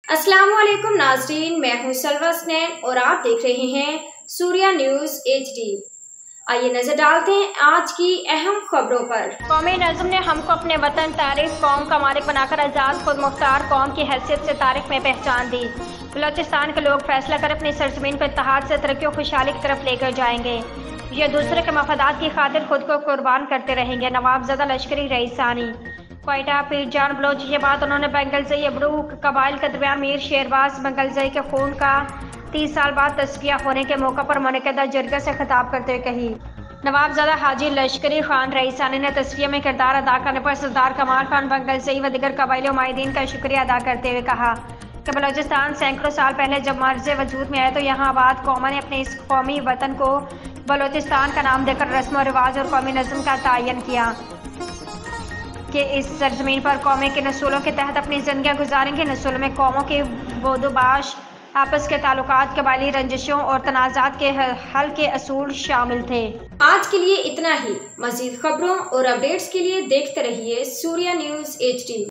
अस्सलाम वालेकुम नाज़रीन, मैं हूं सलवा स्नैन और आप देख रहे हैं सूर्या न्यूज़ HD। आइए नजर डालते हैं आज की अहम खबरों पर। कौमी नज़्म ने हमको अपने वतन तारीख कौम का मालिक बनाकर आज़ाद खुद मुख्तार कौम की हैसियत से तारीख में पहचान दी। बलोचिस्तान के लोग फैसला कर अपनी सरजमीन पर इत्तेहाद से तरक्की और खुशहाली की तरफ लेकर जाएंगे। ये दूसरे के मफादात की खातिर खुद को कुर्बान करते रहेंगे। नवाबज़दा लश्करी रईसानी क्वेटा पीरजान बलोच। ये बात उन्होंने बंगलजई अबरू कबाइल के दरमियान मीर शेरबाज बंगलजई के खून का 30 साल बाद तस्फिया होने के मौका पर मुनक़दा जरगा से खिताब करते हुए कही। नवाबज़दा हाजी लश्करी खान रईसानी ने तस्फिया में किरदार अदा करने पर सरदार कमाल खान बंगलजई व दिगर कबाइली उमायदीन का शुक्रिया अदा करते हुए कहा कि बलोचिस्तान सैकड़ों साल पहले जब मर्ज़ वजूद में आए तो यहाँ आबाद कौमों ने अपने इस कौमी वतन को बलोचिस्तान का नाम देकर रस्म व रिवाज और कौमी नज़्म का तयन किया कि इस सरजमीन पर कौमें के नस्लों के तहत अपनी ज़िंदगियाँ गुजारेंगे। नस्लों में कौमों के बोदोबाश आपस के ताल्लुकात, कबायली रंजिशों और तनाज़ात के हल के असूल शामिल थे। आज के लिए इतना ही। मज़ीद खबरों और अपडेट्स के लिए देखते रहिए सूर्या न्यूज़ HD।